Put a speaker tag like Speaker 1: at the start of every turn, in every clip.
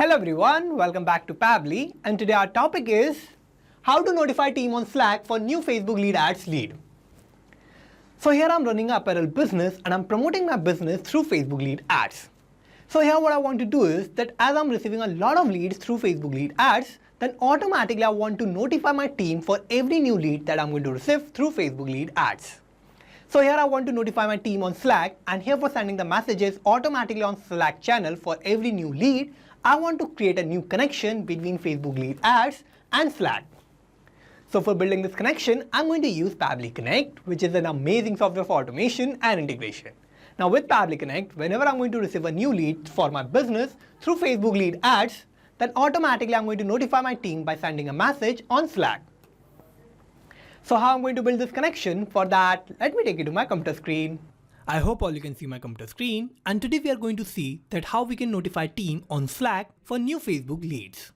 Speaker 1: Hello everyone, welcome back to Pabbly, and today our topic is how to notify team on Slack for new Facebook lead ads lead. So here I'm running an apparel business and I'm promoting my business through Facebook lead ads. So here what I want to do is that as I'm receiving a lot of leads through Facebook lead ads, then automatically I want to notify my team for every new lead that I'm going to receive through Facebook lead ads. So here I want to notify my team on Slack, and here for sending the messages automatically on Slack channel for every new lead, I want to create a new connection between Facebook lead ads and Slack. So for building this connection, I'm going to use Pabbly Connect, which is an amazing software for automation and integration. Now with Pabbly Connect, whenever I'm going to receive a new lead for my business through Facebook lead ads, then automatically I'm going to notify my team by sending a message on Slack. So how I'm going to build this connection? For that, let me take you to my computer screen. I hope all you can see my computer screen, and today we are going to see that how we can notify team on Slack for new Facebook leads.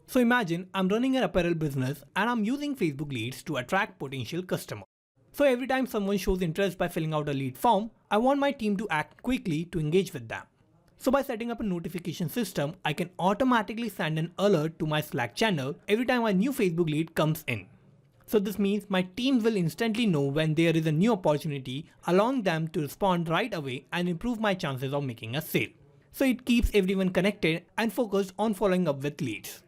Speaker 1: So imagine I'm running an apparel business and I'm using Facebook leads to attract potential customers. So every time someone shows interest by filling out a lead form, I want my team to act quickly to engage with them. So by setting up a notification system, I can automatically send an alert to my Slack channel every time a new Facebook lead comes in. So this means my team will instantly know when there is a new opportunity, allowing them to respond right away and improve my chances of making a sale. So it keeps everyone connected and focused on following up with leads.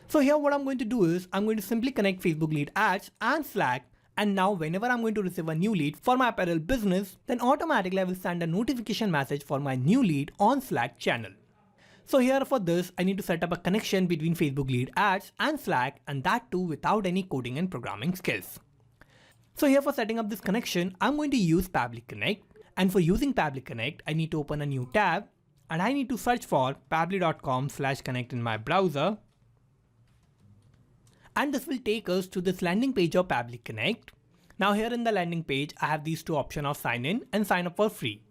Speaker 1: So here what I'm going to do is I'm going to simply connect Facebook lead ads and Slack, and now whenever I'm going to receive a new lead for my apparel business, then automatically I will send a notification message for my new lead on Slack channel. So here for this, I need to set up a connection between Facebook lead ads and Slack, and that too without any coding and programming skills. So here for setting up this connection, I'm going to use Pabbly Connect, and for using Pabbly Connect, I need to open a new tab and I need to search for pabbly.com/connect in my browser. And this will take us to this landing page of Pabbly Connect. Now here in the landing page, I have these two options of sign in and sign up for free.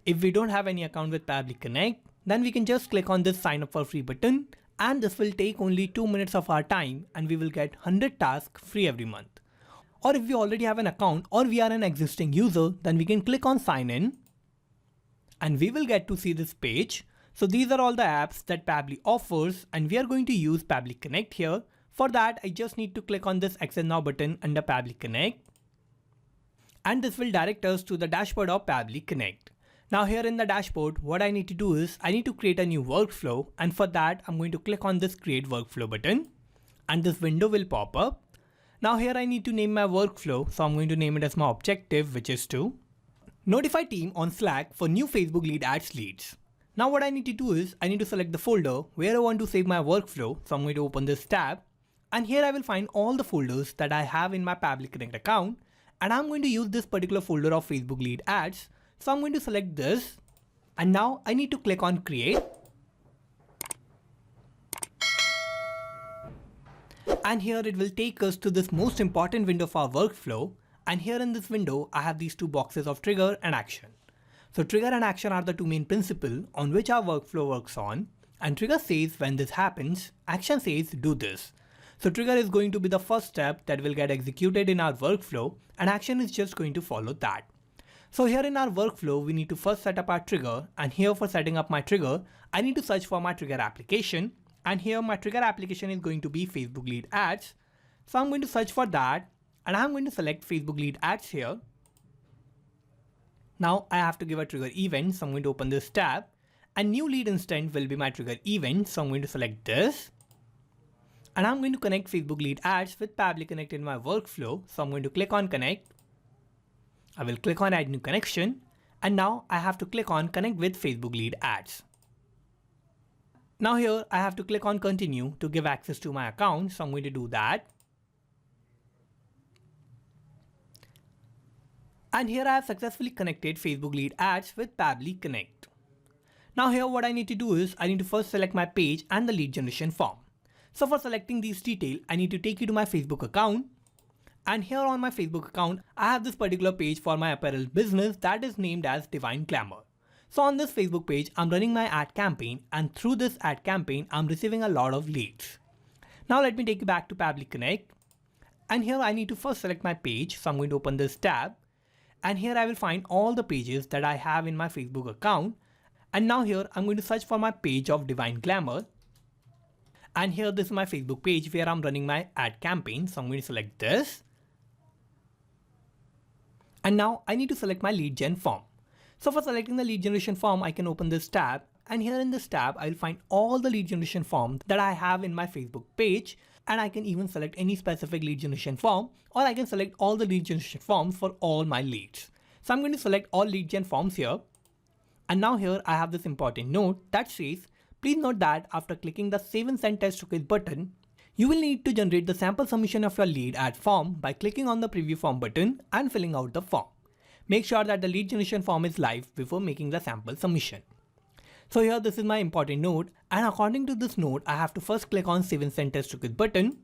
Speaker 1: If we don't have any account with Pabbly Connect, then we can just click on this sign up for free button, and this will take only 2 minutes of our time and we will get 100 tasks free every month. Or if we already have an account or we are an existing user, then we can click on sign in and we will get to see this page. So these are all the apps that Pabbly offers, and we are going to use Pabbly Connect here. For that, I just need to click on this Access Now button under Pabbly Connect, and this will direct us to the dashboard of Pabbly Connect. Now here in the dashboard, what I need to do is I need to create a new workflow, and for that I'm going to click on this create workflow button and this window will pop up. Now here I need to name my workflow, so I'm going to name it as my objective, which is to notify team on Slack for new Facebook lead ads leads. Now what I need to do is I need to select the folder where I want to save my workflow, so I'm going to open this tab, and here I will find all the folders that I have in my Pabbly Connect account, and I'm going to use this particular folder of Facebook lead ads. So I'm going to select this, and now I need to click on create. And here it will take us to this most important window of our workflow, and here in this window I have these two boxes of trigger and action. So trigger and action are the two main principles on which our workflow works on, and trigger says when this happens, action says do this. So trigger is going to be the first step that will get executed in our workflow, and action is just going to follow that. So here in our workflow, we need to first set up our trigger, and here for setting up my trigger, I need to search for my trigger application, and here my trigger application is going to be Facebook lead ads. So I'm going to search for that, and I'm going to select Facebook lead ads here. Now I have to give a trigger event, so I'm going to open this tab, and new lead instant will be my trigger event, so I'm going to select this. And I'm going to connect Facebook lead ads with Pabbly Connect in my workflow, so I'm going to click on connect. I will click on add new connection, and now I have to click on connect with Facebook lead ads. Now here I have to click on continue to give access to my account, so I'm going to do that. And here I have successfully connected Facebook lead ads with Pabbly Connect. Now here what I need to do is I need to first select my page and the lead generation form. So for selecting these details, I need to take you to my Facebook account. And here on my Facebook account, I have this particular page for my apparel business that is named as Divine Glamour. So on this Facebook page, I'm running my ad campaign, and through this ad campaign, I'm receiving a lot of leads. Now let me take you back to Pabbly Connect. And here I need to first select my page. So I'm going to open this tab, and here I will find all the pages that I have in my Facebook account. And now here I'm going to search for my page of Divine Glamour. And here this is my Facebook page where I'm running my ad campaign. So I'm going to select this. And now I need to select my lead gen form. So for selecting the lead generation form, I can open this tab, and here in this tab, I'll find all the lead generation forms that I have in my Facebook page, and I can even select any specific lead generation form, or I can select all the lead generation forms for all my leads. So I'm going to select all lead gen forms here. And now here I have this important note that says, please note that after clicking the Save and Send Test Cookies button, you will need to generate the sample submission of your lead ad form by clicking on the preview form button and filling out the form. Make sure that the lead generation form is live before making the sample submission. So here this is my important note, and according to this note, I have to first click on Save and Send Test Cookies button.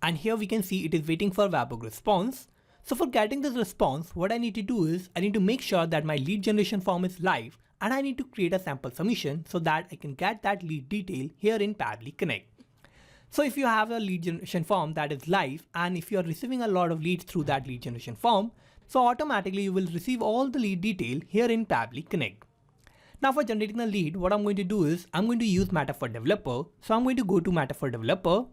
Speaker 1: And here we can see it is waiting for Webhook response. So for getting this response, what I need to do is I need to make sure that my lead generation form is live, and I need to create a sample submission so that I can get that lead detail here in Pabbly Connect. So if you have a lead generation form that is live, and if you are receiving a lot of leads through that lead generation form, so automatically you will receive all the lead detail here in Pabbly Connect. Now for generating the lead, what I'm going to do is I'm going to use Meta for Developer. So I'm going to go to Meta for Developer.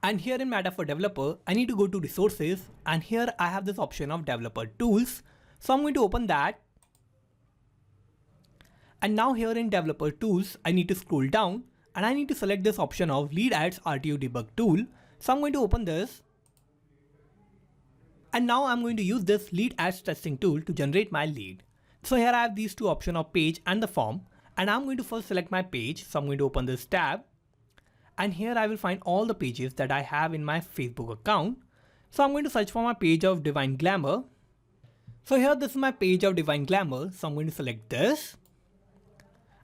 Speaker 1: And here in Meta for Developer, I need to go to Resources, and here I have this option of Developer Tools. So I'm going to open that. And now here in Developer Tools, I need to scroll down, and I need to select this option of Lead Ads RTO Debug Tool. So I'm going to open this. And now I'm going to use this Lead Ads Testing tool to generate my lead. So here I have these two options of page and the form, and I'm going to first select my page. So I'm going to open this tab, and here I will find all the pages that I have in my Facebook account. So I'm going to search for my page of Divine Glamour. So here this is my page of Divine Glamour. So I'm going to select this,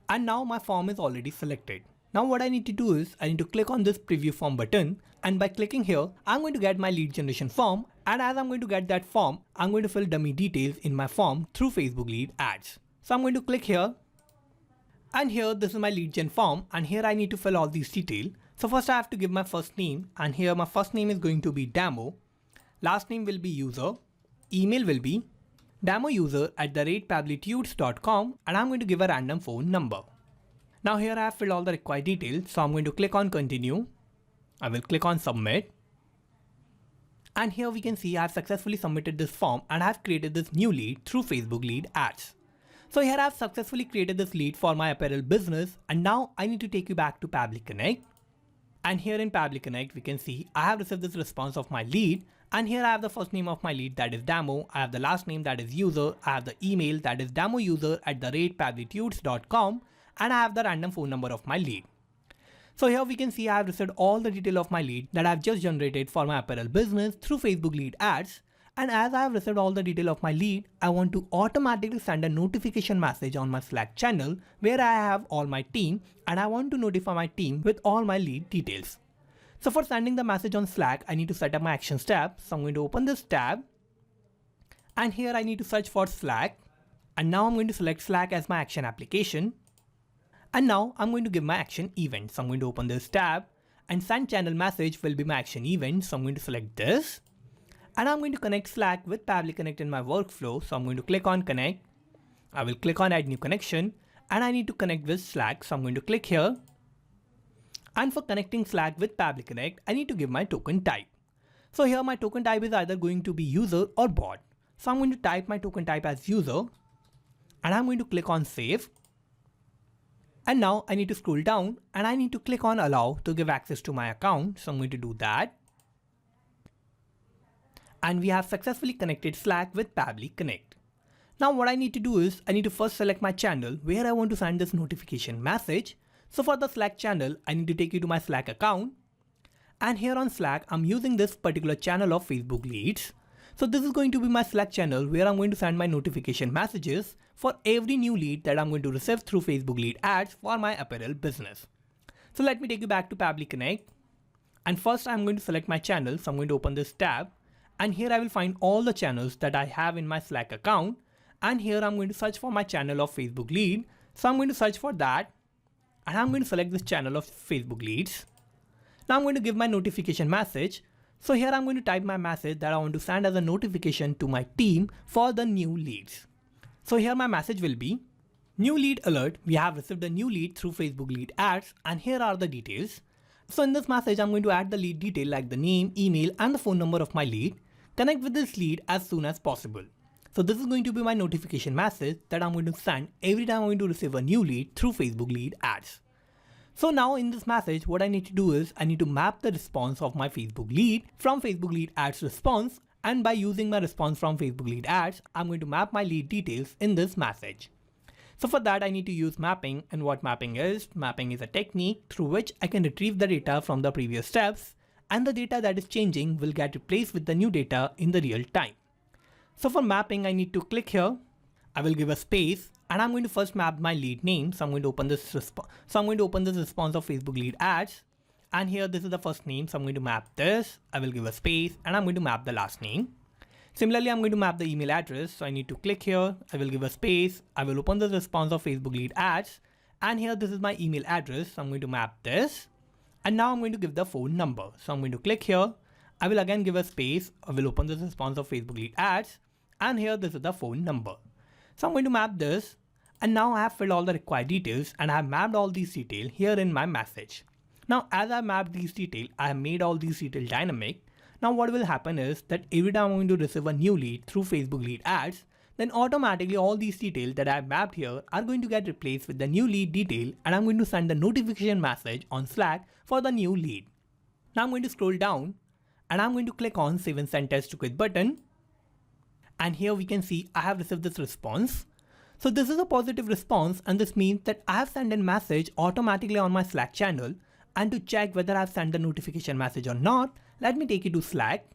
Speaker 1: and now my form is already selected. Now what I need to do is I need to click on this preview form button, and by clicking here, I'm going to get my lead generation form, and as I'm going to get that form, I'm going to fill dummy details in my form through Facebook lead ads. So I'm going to click here, and here this is my lead gen form, and here I need to fill all these details. So first I have to give my first name, and here my first name is going to be Damo, last name will be user, email will be damouser@pabblytudes.com, and I'm going to give a random phone number. Now here I have filled all the required details, so I'm going to click on continue. I will click on submit. And here we can see I have successfully submitted this form, and I have created this new lead through Facebook lead ads. So here I have successfully created this lead for my apparel business, and now I need to take you back to Pabbly Connect. And here in Pabbly Connect, we can see I have received this response of my lead, and here I have the first name of my lead, that is Damo. I have the last name, that is user. I have the email, that is damouser@pabblytudes.com. and I have the random phone number of my lead. So here we can see I have received all the detail of my lead that I have just generated for my apparel business through Facebook lead ads. And as I have received all the detail of my lead, I want to automatically send a notification message on my Slack channel where I have all my team, and I want to notify my team with all my lead details. So for sending the message on Slack, I need to set up my actions tab. So I'm going to open this tab, and here I need to search for Slack. And now I'm going to select Slack as my action application. And now I'm going to give my action event. So I'm going to open this tab, and send channel message will be my action event. So I'm going to select this, and I'm going to connect Slack with Pabbly Connect in my workflow. So I'm going to click on connect. I will click on add new connection, and I need to connect with Slack. So I'm going to click here. And for connecting Slack with Pabbly Connect, I need to give my token type. So here my token type is either going to be user or bot. So I'm going to type my token type as user, and I'm going to click on save. And now I need to scroll down, and I need to click on allow to give access to my account. So I'm going to do that. And we have successfully connected Slack with Pabbly Connect. Now what I need to do is I need to first select my channel where I want to send this notification message. So for the Slack channel, I need to take you to my Slack account. And here on Slack, I'm using this particular channel of Facebook leads. So this is going to be my Slack channel where I'm going to send my notification messages for every new lead that I'm going to receive through Facebook lead ads for my apparel business. So let me take you back to Pabbly Connect. And first I'm going to select my channel. So I'm going to open this tab, and here I will find all the channels that I have in my Slack account. And here I'm going to search for my channel of Facebook lead. So I'm going to search for that, and I'm going to select this channel of Facebook leads. Now I'm going to give my notification message. So here I'm going to type my message that I want to send as a notification to my team for the new leads. So here my message will be, New lead alert, we have received a new lead through Facebook lead ads, and here are the details. So in this message, I'm going to add the lead detail like the name, email and the phone number of my lead. Connect with this lead as soon as possible. So this is going to be my notification message that I'm going to send every time I'm going to receive a new lead through Facebook lead ads. So now in this message, what I need to do is I need to map the response of my Facebook lead from Facebook lead ads response, and by using my response from Facebook lead ads, I'm going to map my lead details in this message. So for that, I need to use mapping, and what mapping is a technique through which I can retrieve the data from the previous steps, and the data that is changing will get replaced with the new data in the real time. So for mapping, I need to click here. I will give a space, and I'm going to first map my lead name. So I'm going to open this response of Facebook lead ads, and here this is the first name. So I'm going to map this. I will give a space, and I'm going to map the last name. Similarly, I'm going to map the email address. So I need to click here. I will give a space. I will open the response of Facebook lead ads, and here this is my email address. So I'm going to map this, and now I'm going to give the phone number. So I'm going to click here. I will again give a space. I will open the response of Facebook lead ads, and here this is the phone number. So I'm going to map this, and now I have filled all the required details, and I have mapped all these details here in my message. Now as I mapped these details, I have made all these details dynamic. Now what will happen is that every time I'm going to receive a new lead through Facebook lead ads, then automatically all these details that I have mapped here are going to get replaced with the new lead detail, and I'm going to send a notification message on Slack for the new lead. Now I'm going to scroll down, and I'm going to click on Save and Send Test to Quit button. And here we can see I have received this response. So this is a positive response, and this means that I have sent a message automatically on my Slack channel. And to check whether I have sent the notification message or not, let me take you to Slack.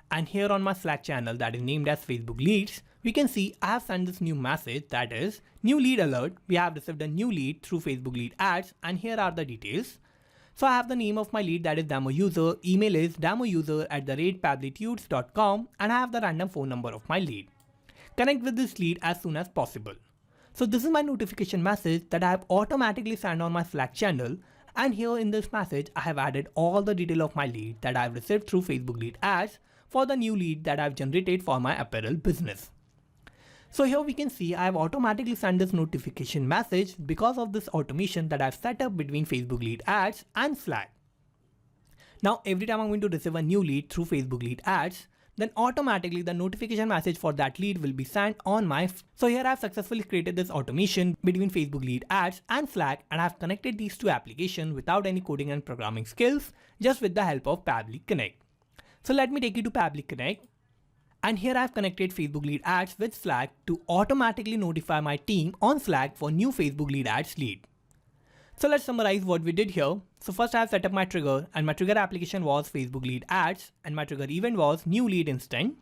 Speaker 1: And here on my Slack channel that is named as Facebook Leads, we can see I have sent this new message, that is new lead alert. We have received a new lead through Facebook lead ads, and here are the details. So I have the name of my lead, that is demo user, email is demouser@pablitudes.com, and I have the random phone number of my lead. Connect with this lead as soon as possible. So this is my notification message that I have automatically sent on my Slack channel, and here in this message I have added all the detail of my lead that I have received through Facebook lead ads for the new lead that I have generated for my apparel business. So here we can see I have automatically sent this notification message because of this automation that I've set up between Facebook lead ads and Slack. Now every time I'm going to receive a new lead through Facebook lead ads, then automatically the notification message for that lead will be sent on my. So here I've successfully created this automation between Facebook lead ads and Slack, and I've connected these two applications without any coding and programming skills, just with the help of Pabbly Connect. So let me take you to Pabbly Connect. And here I've connected Facebook lead ads with Slack to automatically notify my team on Slack for new Facebook lead ads lead. So let's summarize what we did here. So first I have set up my trigger, and my trigger application was Facebook lead ads, and my trigger event was new lead instant.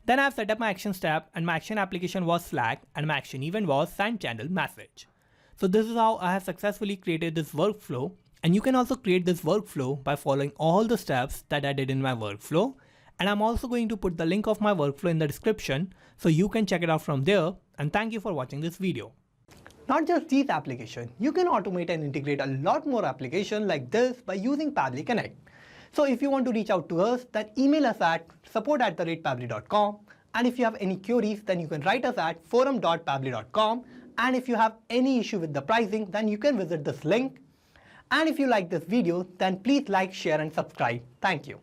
Speaker 1: Then I have set up my action step, and my action application was Slack, and my action event was send channel message. So this is how I have successfully created this workflow, and you can also create this workflow by following all the steps that I did in my workflow. And I'm also going to put the link of my workflow in the description so you can check it out from there, and thank you for watching this video. Not just these applications, you can automate and integrate a lot more applications like this by using Pabbly Connect. So if you want to reach out to us, then email us at support@pabbly.com, and if you have any queries, then you can write us at forum.pabbly.com, and if you have any issue with the pricing, then you can visit this link. And if you like this video, then please like, share and subscribe. Thank you.